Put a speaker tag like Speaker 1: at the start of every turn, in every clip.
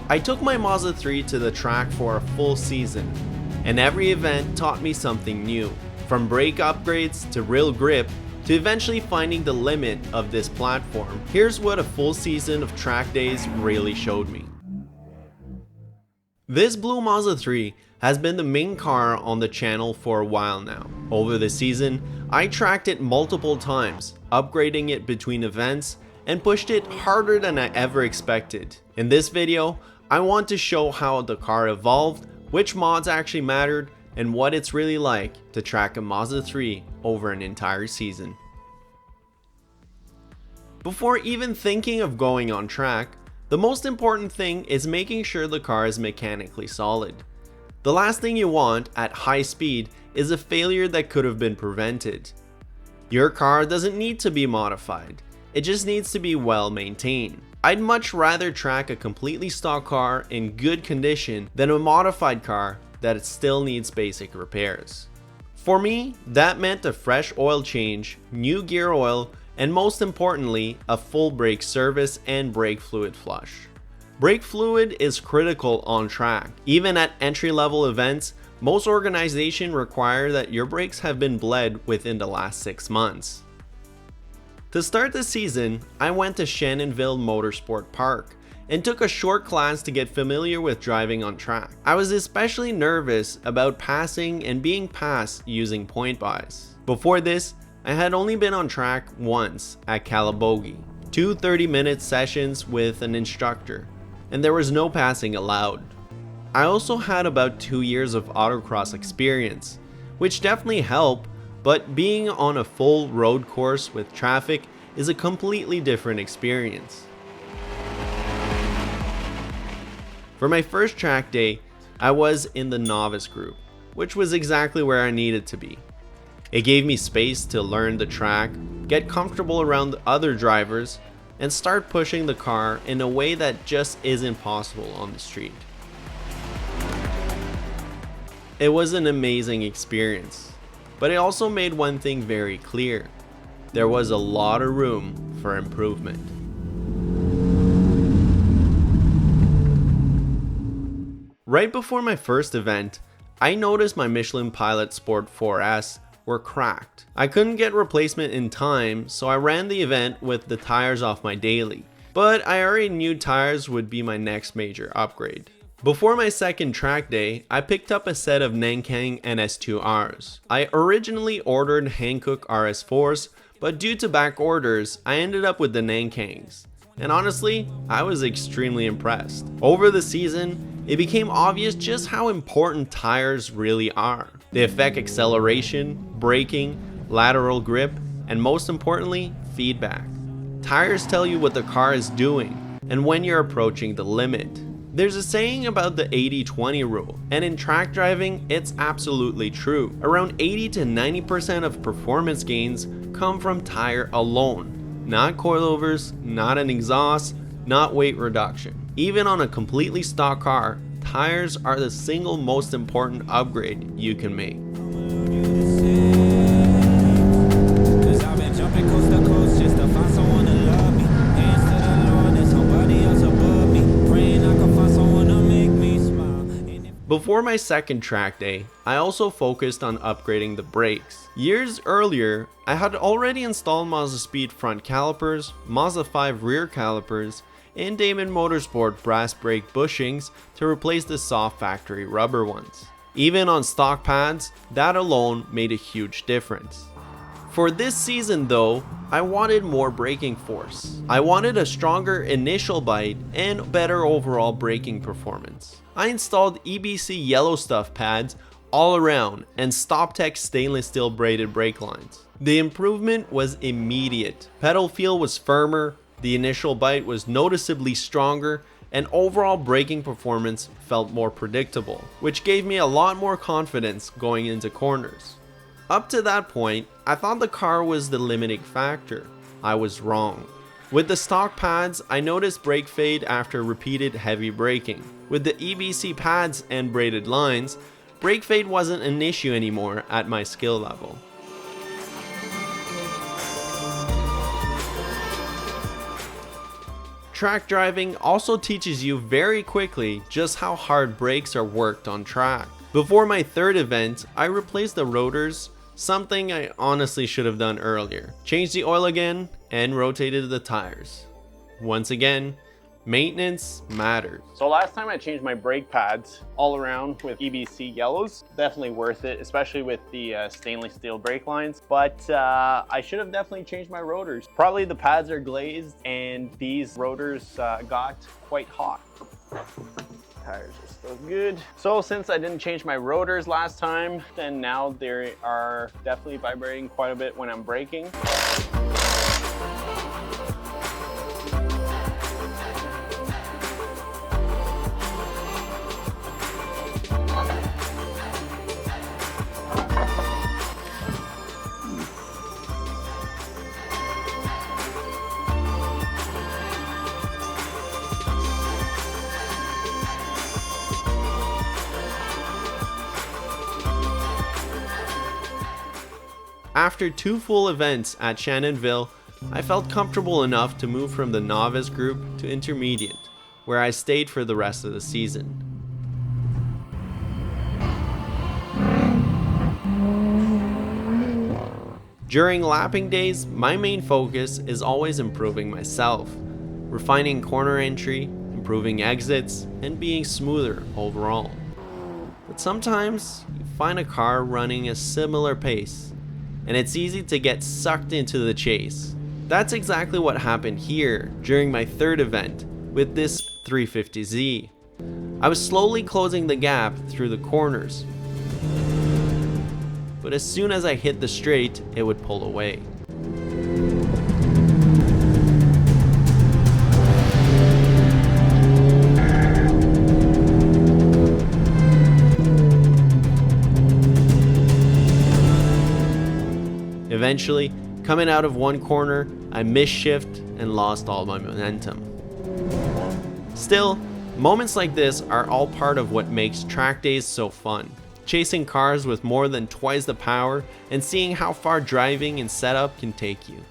Speaker 1: I took my Mazda 3 to the track for a full season, and every event taught me something new, from brake upgrades to real grip to eventually finding the limit of this platform. Here's what a full season of track days really showed me. This blue Mazda 3 has been the main car on the channel for a while now. Over the season, I tracked it multiple times, upgrading it between events and pushed it harder than I ever expected. In this video, I want to show how the car evolved, which mods actually mattered, and what it's really like to track a Mazda 3 over an entire season. Before even thinking of going on track, the most important thing is making sure the car is mechanically solid. The last thing you want at high speed is a failure that could have been prevented. Your car doesn't need to be modified, it just needs to be well maintained. I'd much rather track a completely stock car in good condition than a modified car that still needs basic repairs. For me, that meant a fresh oil change, new gear oil, and most importantly, a full brake service and brake fluid flush. Brake fluid is critical on track. Even at entry-level events, most organizations require that your brakes have been bled within the last 6 months. To start the season, I went to Shannonville Motorsport Park and took a short class to get familiar with driving on track. I was especially nervous about passing and being passed using point buys. Before this, I had only been on track once at Calabogi, 2 30-minute sessions with an instructor, and there was no passing allowed. I also had about 2 years of autocross experience, which definitely helped, but being on a full road course with traffic is a completely different experience. For my first track day, I was in the novice group, which was exactly where I needed to be. It gave me space to learn the track, get comfortable around the other drivers, and start pushing the car in a way that just isn't possible on the street. It was an amazing experience, but it also made one thing very clear. There was a lot of room for improvement. Right before my first event, I noticed my Michelin Pilot Sport 4S were cracked. I couldn't get replacement in time, so I ran the event with the tires off my daily, but I already knew tires would be my next major upgrade. Before my second track day, I picked up a set of Nankang NS2Rs. I originally ordered Hankook RS4s, but due to back orders, I ended up with the Nankangs. And honestly, I was extremely impressed. Over the season, it became obvious just how important tires really are. They affect acceleration, braking, lateral grip, and most importantly, feedback. Tires tell you what the car is doing and when you're approaching the limit. There's a saying about the 80-20 rule, and in track driving, it's absolutely true. Around 80 to 90% of performance gains come from tire alone. Not coilovers, not an exhaust, not weight reduction. Even on a completely stock car, tires are the single most important upgrade you can make. Before my second track day, I also focused on upgrading the brakes. Years earlier, I had already installed Mazda Speed front calipers, Mazda 5 rear calipers, and Damon Motorsport brass brake bushings to replace the soft factory rubber ones. Even on stock pads, that alone made a huge difference. For this season though, I wanted more braking force. I wanted a stronger initial bite and better overall braking performance. I installed EBC yellow stuff pads all around and StopTech stainless steel braided brake lines. The improvement was immediate. Pedal feel was firmer, the initial bite was noticeably stronger, and overall braking performance felt more predictable, which gave me a lot more confidence going into corners. Up to that point, I thought the car was the limiting factor. I was wrong. With the stock pads, I noticed brake fade after repeated heavy braking. With the EBC pads and braided lines, brake fade wasn't an issue anymore at my skill level. Track driving also teaches you very quickly just how hard brakes are worked on track. Before my third event, I replaced the rotors, something I honestly should have done earlier. Changed the oil again and rotated the tires. Once again, maintenance matters.
Speaker 2: So last time I changed my brake pads all around with EBC yellows. Definitely worth it, especially with the stainless steel brake lines. But I should have definitely changed my rotors. Probably the pads are glazed and these rotors got quite hot. Tires are still good. So since I didn't change my rotors last time, then now they are definitely vibrating quite a bit when I'm braking.
Speaker 1: After 2 full events at Shannonville, I felt comfortable enough to move from the novice group to intermediate, where I stayed for the rest of the season. During lapping days, my main focus is always improving myself, refining corner entry, improving exits, and being smoother overall. But sometimes you find a car running a similar pace, and it's easy to get sucked into the chase. That's exactly what happened here during my third event with this 350Z. I was slowly closing the gap through the corners, but as soon as I hit the straight, it would pull away. Eventually, coming out of one corner, I misshift and lost all my momentum. Still, moments like this are all part of what makes track days so fun. Chasing cars with more than twice the power and seeing how far driving and setup can take you.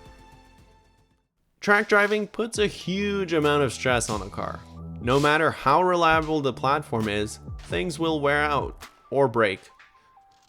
Speaker 1: Track driving puts a huge amount of stress on a car. No matter how reliable the platform is, things will wear out or break.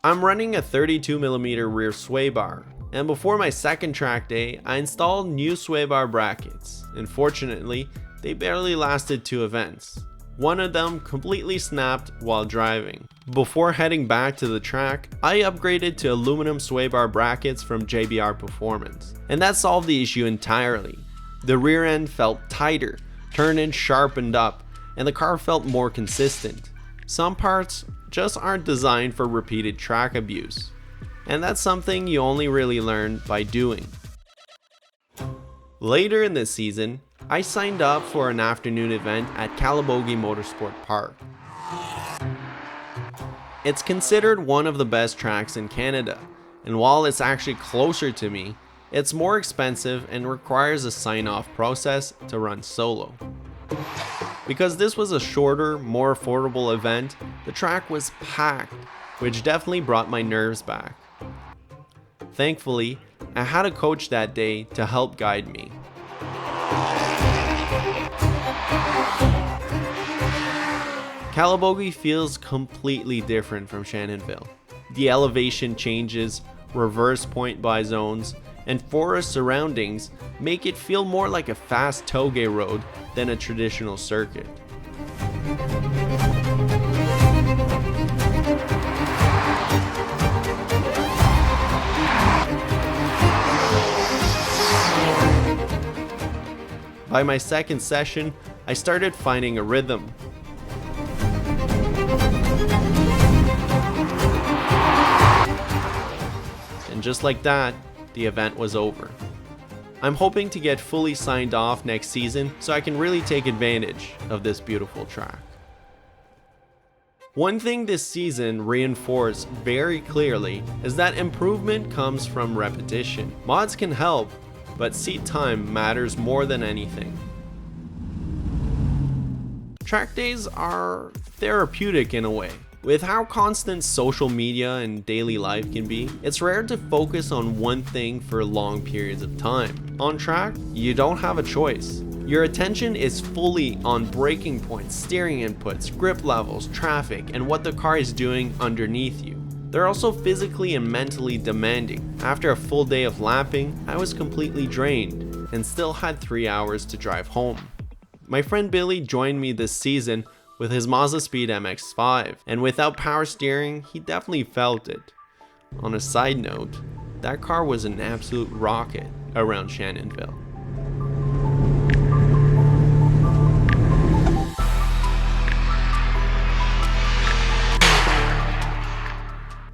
Speaker 1: I'm running a 32mm rear sway bar, and before my second track day, I installed new sway bar brackets. Unfortunately, they barely lasted 2 events. One of them completely snapped while driving. Before heading back to the track, I upgraded to aluminum sway bar brackets from JBR Performance, and that solved the issue entirely. The rear end felt tighter, turn end sharpened up, and the car felt more consistent. Some parts just aren't designed for repeated track abuse, and that's something you only really learn by doing. Later in the season, I signed up for an afternoon event at Calabogi Motorsport Park. It's considered one of the best tracks in Canada, and while it's actually closer to me, it's more expensive and requires a sign-off process to run solo. Because this was a shorter, more affordable event, the track was packed, which definitely brought my nerves back. Thankfully, I had a coach that day to help guide me. Calabogi feels completely different from Shannonville. The elevation changes, reverse point by zones, and forest surroundings make it feel more like a fast toge road than a traditional circuit. By my second session, I started finding a rhythm. And just like that, the event was over. I'm hoping to get fully signed off next season so I can really take advantage of this beautiful track. One thing this season reinforced very clearly is that improvement comes from repetition. Mods can help, but seat time matters more than anything. Track days are therapeutic in a way. With how constant social media and daily life can be, it's rare to focus on one thing for long periods of time. On track, you don't have a choice. Your attention is fully on braking points, steering inputs, grip levels, traffic, and what the car is doing underneath you. They're also physically and mentally demanding. After a full day of lapping, I was completely drained and still had 3 hours to drive home. My friend Billy joined me this season with his Mazda Speed MX-5, and without power steering, he definitely felt it. On a side note, that car was an absolute rocket around Shannonville.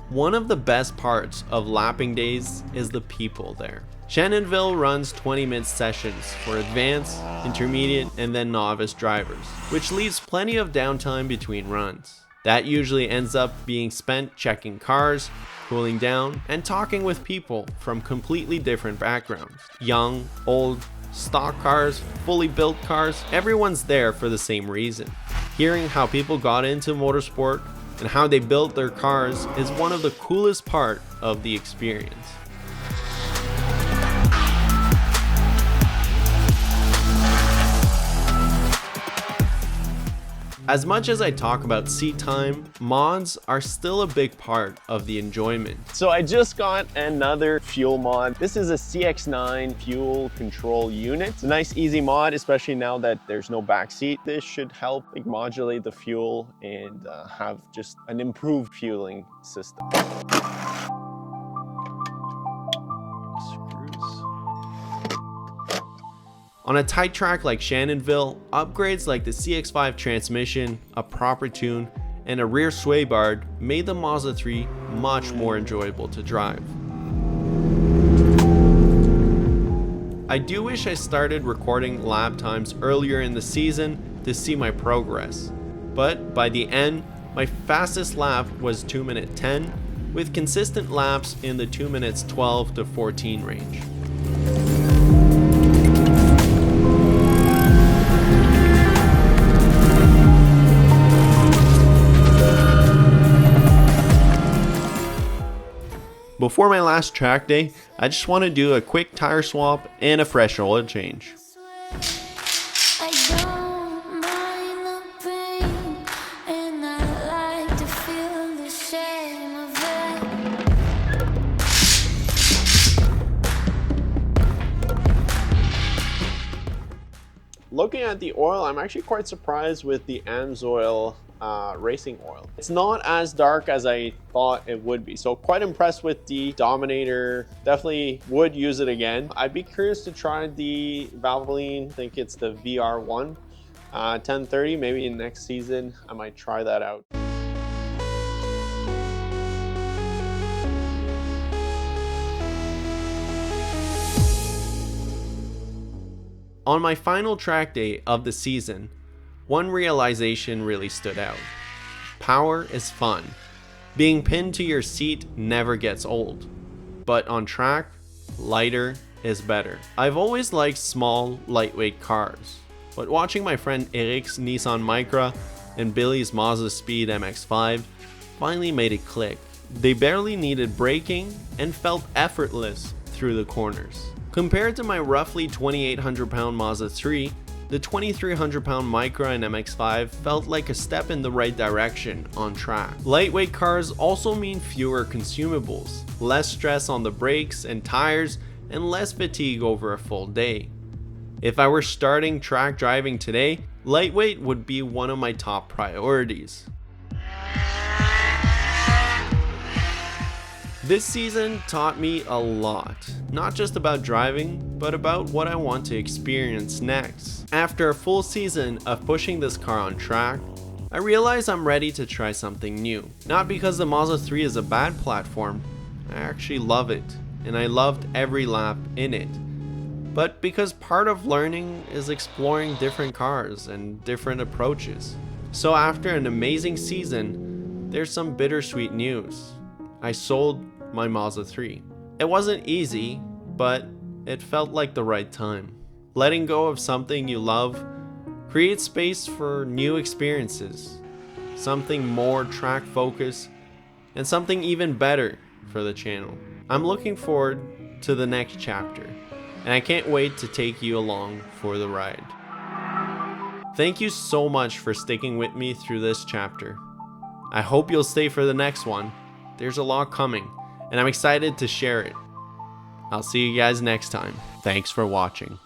Speaker 1: One of the best parts of lapping days is the people there. Shannonville runs 20-minute sessions for advanced, intermediate, and then novice drivers, which leaves plenty of downtime between runs. That usually ends up being spent checking cars, cooling down, and talking with people from completely different backgrounds. Young, old, stock cars, fully built cars, everyone's there for the same reason. Hearing how people got into motorsport and how they built their cars is one of the coolest part of the experience. As much as I talk about seat time, mods are still a big part of the enjoyment.
Speaker 2: So I just got another fuel mod. This is a CX-9 fuel control unit. It's a nice easy mod, especially now that there's no back seat. This should help modulate the fuel and have just an improved fueling system.
Speaker 1: On a tight track like Shannonville, upgrades like the CX-5 transmission, a proper tune, and a rear sway bar made the Mazda 3 much more enjoyable to drive. I do wish I started recording lap times earlier in the season to see my progress, but by the end, my fastest lap was 2 minute 10, with consistent laps in the 2 minutes 12 to 14 range. Before my last track day, I just want to do a quick tire swap and a fresh oil change.
Speaker 2: Looking at the oil, I'm actually quite surprised with the AMSOIL racing oil. It's not as dark as I thought it would be, so quite impressed with the Dominator. Definitely would use it again. I'd be curious to try the Valvoline. I think it's the VR1 1030. Maybe in next season I might try that out.
Speaker 1: On my final track day of the season, one realization really stood out. Power is fun. Being pinned to your seat never gets old. But on track, lighter is better. I've always liked small, lightweight cars, but watching my friend Eric's Nissan Micra and Billy's Mazda Speed MX-5 finally made it click. They barely needed braking and felt effortless through the corners. Compared to my roughly 2,800-pound Mazda 3, the 2,300-pound Micra and MX-5 felt like a step in the right direction on track. Lightweight cars also mean fewer consumables, less stress on the brakes and tires, and less fatigue over a full day. If I were starting track driving today, lightweight would be one of my top priorities. This season taught me a lot, not just about driving, but about what I want to experience next. After a full season of pushing this car on track, I realize I'm ready to try something new. Not because the Mazda 3 is a bad platform, I actually love it, and I loved every lap in it. But because part of learning is exploring different cars and different approaches. So after an amazing season, there's some bittersweet news. I sold my Mazda 3. It wasn't easy, but it felt like the right time. Letting go of something you love creates space for new experiences, something more track focused, and something even better for the channel. I'm looking forward to the next chapter, and I can't wait to take you along for the ride. Thank you so much for sticking with me through this chapter. I hope you'll stay for the next one. There's a lot coming, and I'm excited to share it. I'll see you guys next time. Thanks for watching.